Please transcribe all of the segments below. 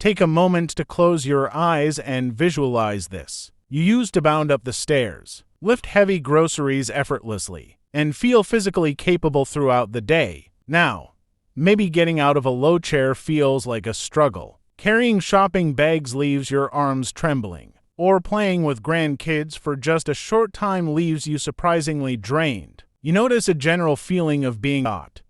Take a moment to close your eyes and visualize this. You used to bound up the stairs, lift heavy groceries effortlessly, and feel physically capable throughout the day. Now, maybe getting out of a low chair feels like a struggle. Carrying shopping bags leaves your arms trembling, or playing with grandkids for just a short time leaves you surprisingly drained. You notice a general feeling of being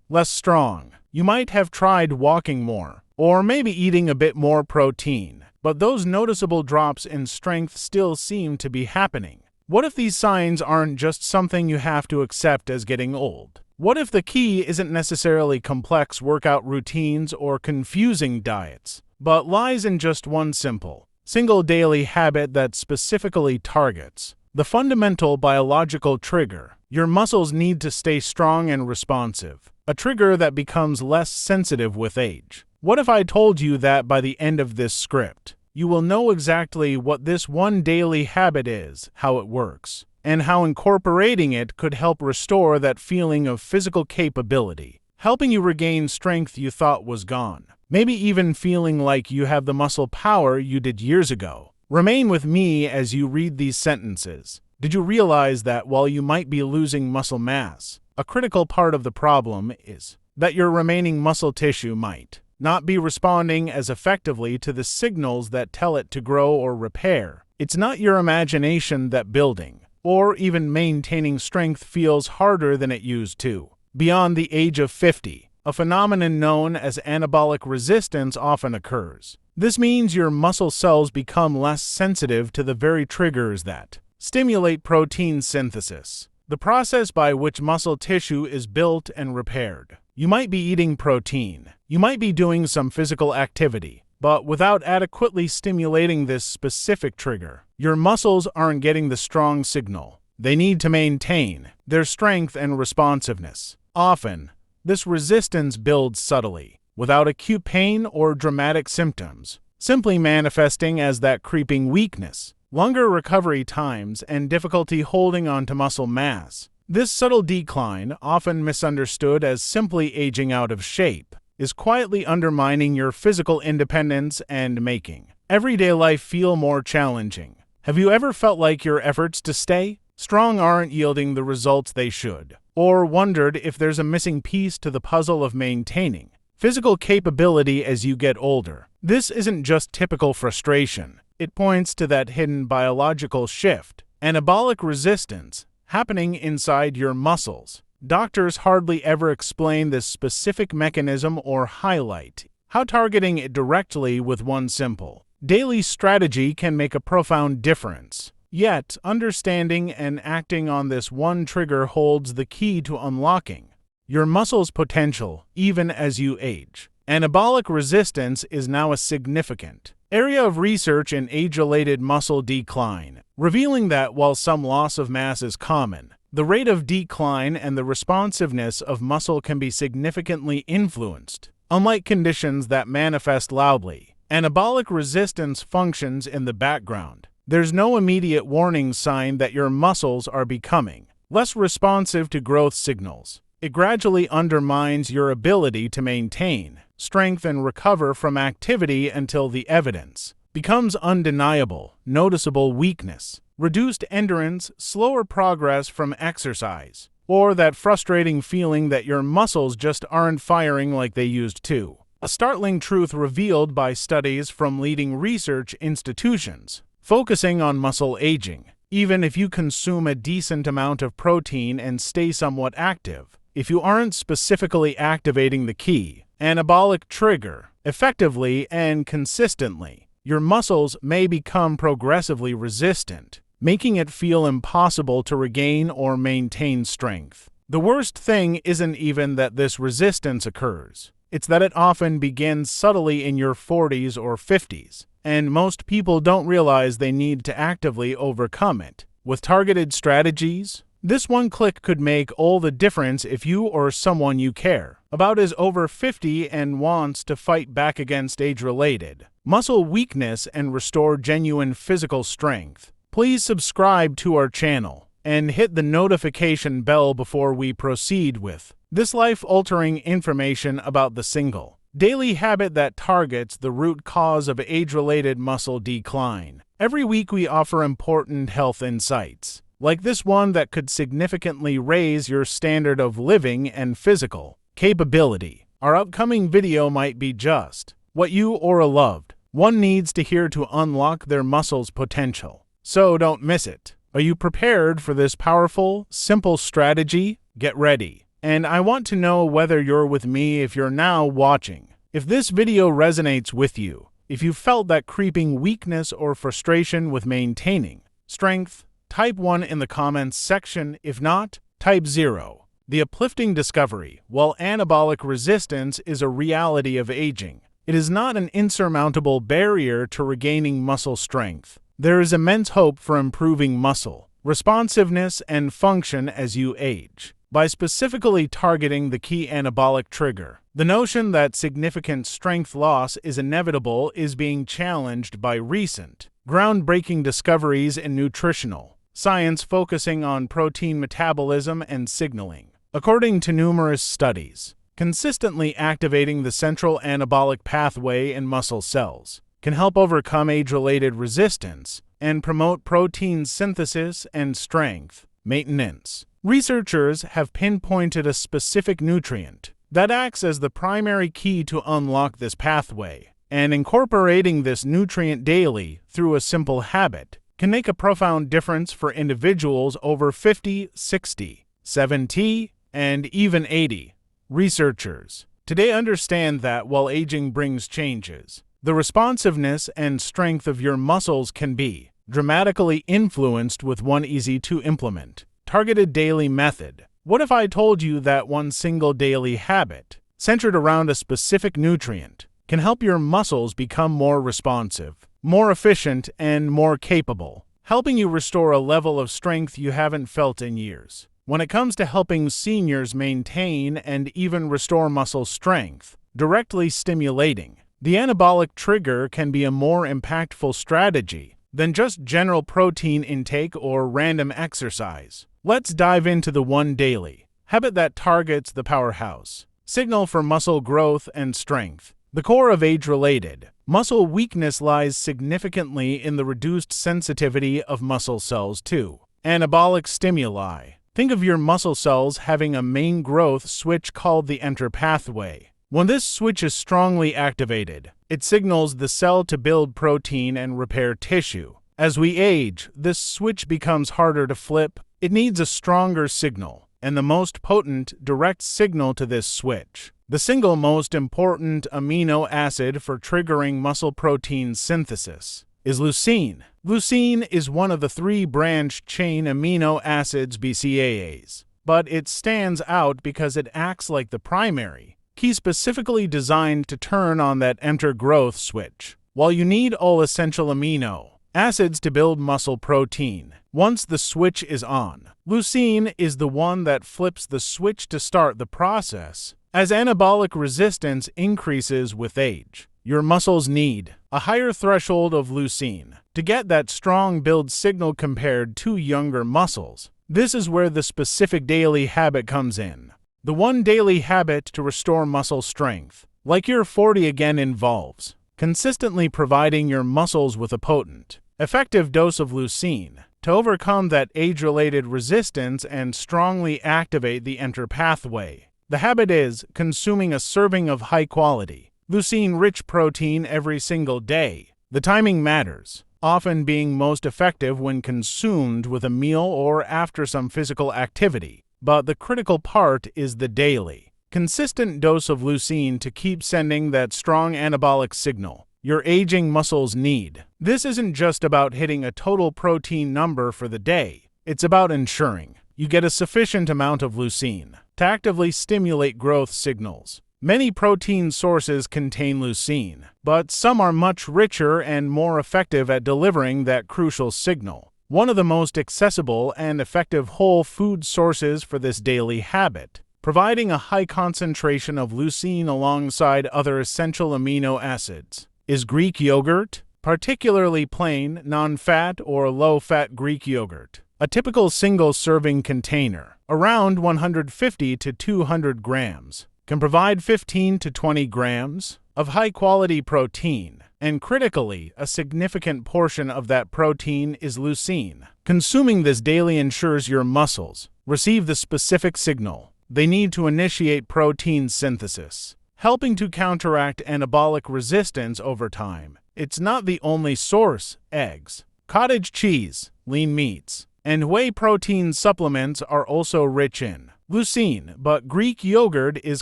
less strong. You might have tried walking more, or maybe eating a bit more protein, but those noticeable drops in strength still seem to be happening. What if these signs aren't just something you have to accept as getting old? What if the key isn't necessarily complex workout routines or confusing diets, but lies in just one single daily habit that specifically targets the fundamental biological trigger? Your muscles need to stay strong and responsive, a trigger that becomes less sensitive with age. What if I told you that by the end of this script, you will know exactly what this one daily habit is, how it works, and how incorporating it could help restore that feeling of physical capability, helping you regain strength you thought was gone, maybe even feeling like you have the muscle power you did years ago. Remain with me as you read these sentences. Did you realize that while you might be losing muscle mass, a critical part of the problem is that your remaining muscle tissue might not be responding as effectively to the signals that tell it to grow or repair? It's not your imagination that building or even maintaining strength feels harder than it used to. Beyond the age of 50, a phenomenon known as anabolic resistance often occurs. This means your muscle cells become less sensitive to the very triggers that stimulate protein synthesis, the process by which muscle tissue is built and repaired. You might be eating protein, you might be doing some physical activity, but without adequately stimulating this specific trigger, your muscles aren't getting the strong signal they need to maintain their strength and responsiveness. Often, this resistance builds subtly, without acute pain or dramatic symptoms, simply manifesting as that creeping weakness, longer recovery times, and difficulty holding on to muscle mass. This subtle decline, often misunderstood as simply aging out of shape, is quietly undermining your physical independence and making everyday life feel more challenging. Have you ever felt like your efforts to stay strong aren't yielding the results they should, or wondered if there's a missing piece to the puzzle of maintaining physical capability as you get older? This isn't just typical frustration. It points to that hidden biological shift, anabolic resistance, happening inside your muscles. Doctors hardly ever explain this specific mechanism or highlight how targeting it directly with one simple daily strategy can make a profound difference. Yet, understanding and acting on this one trigger holds the key to unlocking your muscles' potential even as you age. Anabolic resistance is now a significant area of research in age-related muscle decline, revealing that while some loss of mass is common, the rate of decline and the responsiveness of muscle can be significantly influenced. Unlike conditions that manifest loudly, anabolic resistance functions in the background. There's no immediate warning sign that your muscles are becoming less responsive to growth signals. It gradually undermines your ability to maintain strength and recover from activity until the evidence becomes undeniable: noticeable weakness, reduced endurance, slower progress from exercise, or that frustrating feeling that your muscles just aren't firing like they used to. A startling truth revealed by studies from leading research institutions focusing on muscle aging. Even if you consume a decent amount of protein and stay somewhat active, if you aren't specifically activating the key anabolic trigger effectively and consistently, your muscles may become progressively resistant, making it feel impossible to regain or maintain strength. The worst thing isn't even that this resistance occurs. It's that it often begins subtly in your 40s or 50s, and most people don't realize they need to actively overcome it. With targeted strategies, this one click could make all the difference if you or someone you care about is over 50 and wants to fight back against age-related muscle weakness and restore genuine physical strength. Please subscribe to our channel and hit the notification bell before we proceed with this life-altering information about the single Daily habit that targets the root cause of age-related muscle decline. Every week we offer important health insights, like this one that could significantly raise your standard of living and physical capability. Our upcoming video might be just what you or a loved one needs to hear to unlock their muscles' potential. So don't miss it. Are you prepared for this powerful, simple strategy? Get ready. And I want to know whether you're with me if you're now watching. If this video resonates with you, if you felt that creeping weakness or frustration with maintaining strength, type 1 in the comments section. If not, type 0. The uplifting discovery: while anabolic resistance is a reality of aging, it is not an insurmountable barrier to regaining muscle strength. There is immense hope for improving muscle responsiveness and function as you age. By specifically targeting the key anabolic trigger, the notion that significant strength loss is inevitable is being challenged by recent, groundbreaking discoveries in nutritional science focusing on protein metabolism and signaling. According to numerous studies, consistently activating the central anabolic pathway in muscle cells can help overcome age-related resistance and promote protein synthesis and strength maintenance. Researchers have pinpointed a specific nutrient that acts as the primary key to unlock this pathway, and incorporating this nutrient daily through a simple habit can make a profound difference for individuals over 50, 60, 70, and even 80. Researchers today understand that while aging brings changes, the responsiveness and strength of your muscles can be dramatically influenced with one easy-to-implement, targeted daily method. What if I told you that one single daily habit, centered around a specific nutrient, can help your muscles become more responsive, more efficient, and more capable, helping you restore a level of strength you haven't felt in years? When it comes to helping seniors maintain and even restore muscle strength, directly stimulating the anabolic trigger can be a more impactful strategy than just general protein intake or random exercise. Let's dive into the one daily habit that targets the powerhouse signal for muscle growth and strength. The core of age-related muscle weakness lies significantly in the reduced sensitivity of muscle cells to anabolic stimuli. Think of your muscle cells having a main growth switch called the enter pathway. When this switch is strongly activated, it signals the cell to build protein and repair tissue. As we age, this switch becomes harder to flip. It needs a stronger signal, and the most potent direct signal to this switch, the single most important amino acid for triggering muscle protein synthesis, is leucine. Leucine is one of the 3 branched-chain amino acids BCAAs, but it stands out because it acts like the primary key specifically designed to turn on that enter growth switch. While you need all essential amino acids to build muscle protein, once the switch is on, leucine is the one that flips the switch to start the process. As anabolic resistance increases with age, your muscles need a higher threshold of leucine to get that strong build signal compared to younger muscles. This is where the specific daily habit comes in. The one daily habit to restore muscle strength, like you're 40 again, involves consistently providing your muscles with a potent, effective dose of leucine to overcome that age-related resistance and strongly activate the enter pathway. The habit is consuming a serving of high-quality, leucine-rich protein every single day. The timing matters, often being most effective when consumed with a meal or after some physical activity. But the critical part is the daily, consistent dose of leucine to keep sending that strong anabolic signal your aging muscles need. This isn't just about hitting a total protein number for the day. It's about ensuring you get a sufficient amount of leucine to actively stimulate growth signals. Many protein sources contain leucine, but some are much richer and more effective at delivering that crucial signal. One of the most accessible and effective whole food sources for this daily habit, providing a high concentration of leucine alongside other essential amino acids, is Greek yogurt, particularly plain, non-fat or low-fat Greek yogurt. A typical single-serving container, around 150 to 200 grams, can provide 15 to 20 grams of high-quality protein, and critically, a significant portion of that protein is leucine. Consuming this daily ensures your muscles receive the specific signal they need to initiate protein synthesis, helping to counteract anabolic resistance over time. It's not the only source. Eggs, cottage cheese, lean meats, and whey protein supplements are also rich in leucine, but Greek yogurt is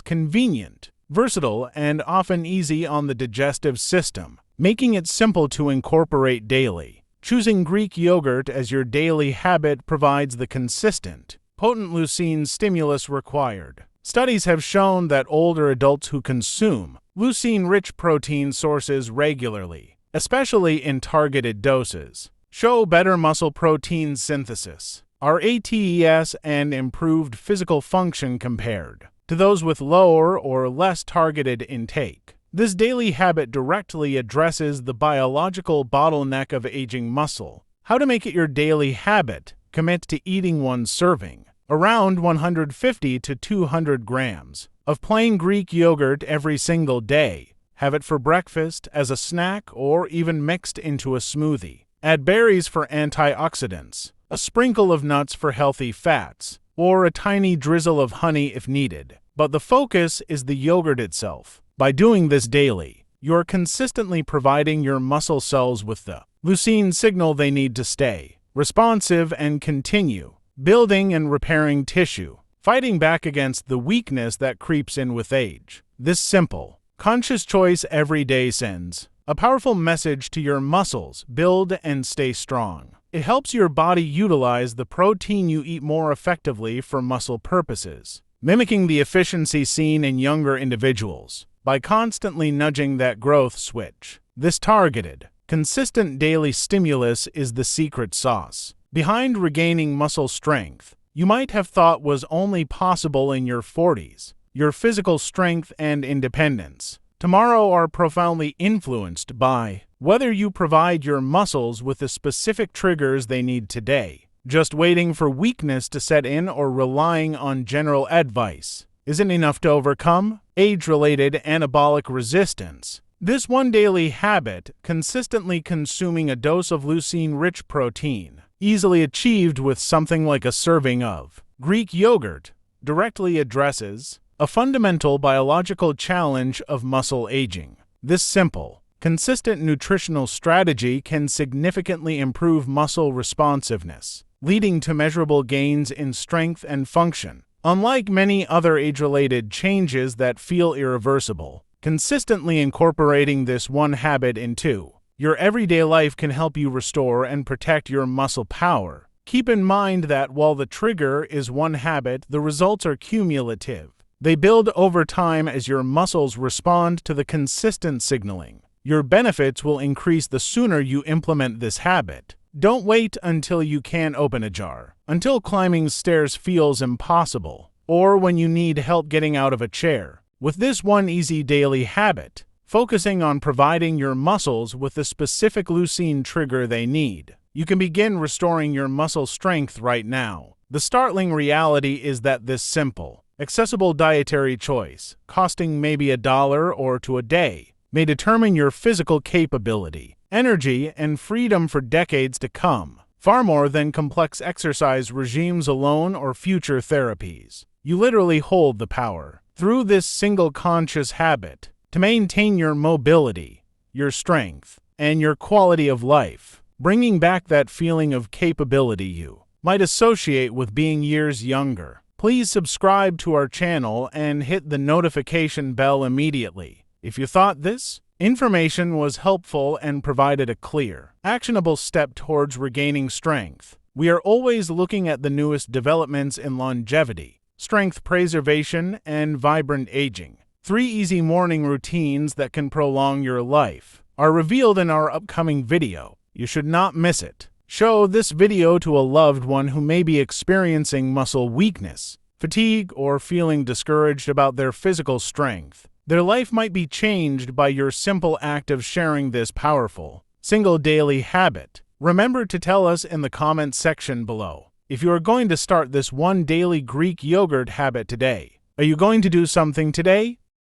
convenient, versatile, and often easy on the digestive system, making it simple to incorporate daily. Choosing Greek yogurt as your daily habit provides the consistent, potent leucine stimulus required. Studies have shown that older adults who consume leucine-rich protein sources regularly, especially in targeted doses, show better muscle protein synthesis, RATES, and improved physical function compared to those with lower or less targeted intake. This daily habit directly addresses the biological bottleneck of aging muscle. How to make it your daily habit? Commit to eating one serving, around 150 to 200 grams, of plain Greek yogurt every single day. Have it for breakfast, as a snack, or even mixed into a smoothie. Add berries for antioxidants, a sprinkle of nuts for healthy fats, or a tiny drizzle of honey if needed. But the focus is the yogurt itself. By doing this daily, you're consistently providing your muscle cells with the leucine signal they need to stay responsive and continue building and repairing tissue, fighting back against the weakness that creeps in with age. This simple, conscious choice every day sends a powerful message to your muscles: build and stay strong. It helps your body utilize the protein you eat more effectively for muscle purposes, mimicking the efficiency seen in younger individuals. By constantly nudging that growth switch, this targeted, consistent daily stimulus is the secret sauce behind regaining muscle strength you might have thought was only possible in your 40s. Your physical strength and independence tomorrow are profoundly influenced by whether you provide your muscles with the specific triggers they need today. Just waiting for weakness to set in or relying on general advice isn't enough to overcome age-related anabolic resistance. This one daily habit, consistently consuming a dose of leucine-rich protein, easily achieved with something like a serving of Greek yogurt, directly addresses a fundamental biological challenge of muscle aging. This simple, consistent nutritional strategy can significantly improve muscle responsiveness, leading to measurable gains in strength and function. Unlike many other age-related changes that feel irreversible, consistently incorporating this one habit into your everyday life can help you restore and protect your muscle power. Keep in mind that while the trigger is one habit, the results are cumulative. They build over time as your muscles respond to the consistent signaling. Your benefits will increase the sooner you implement this habit. Don't wait until you can't open a jar, until climbing stairs feels impossible, or when you need help getting out of a chair. With this one easy daily habit, focusing on providing your muscles with the specific leucine trigger they need, you can begin restoring your muscle strength right now. The startling reality is that this simple, accessible dietary choice, costing maybe $1 or $2 a day, may determine your physical capability, energy, and freedom for decades to come, far more than complex exercise regimes alone or future therapies. You literally hold the power, through this single conscious habit, to maintain your mobility, your strength, and your quality of life, bringing back that feeling of capability you might associate with being years younger. Please subscribe to our channel and hit the notification bell immediately. If you thought this information was helpful and provided a clear, actionable step towards regaining strength, we are always looking at the newest developments in longevity, strength preservation, and vibrant aging. 3 easy morning routines that can prolong your life are revealed in our upcoming video. You should not miss it. Show this video to a loved one who may be experiencing muscle weakness, fatigue, or feeling discouraged about their physical strength. Their life might be changed by your simple act of sharing this powerful, single daily habit. Remember to tell us in the comments section below if you are going to start this one daily Greek yogurt habit today. Are you going to do something today?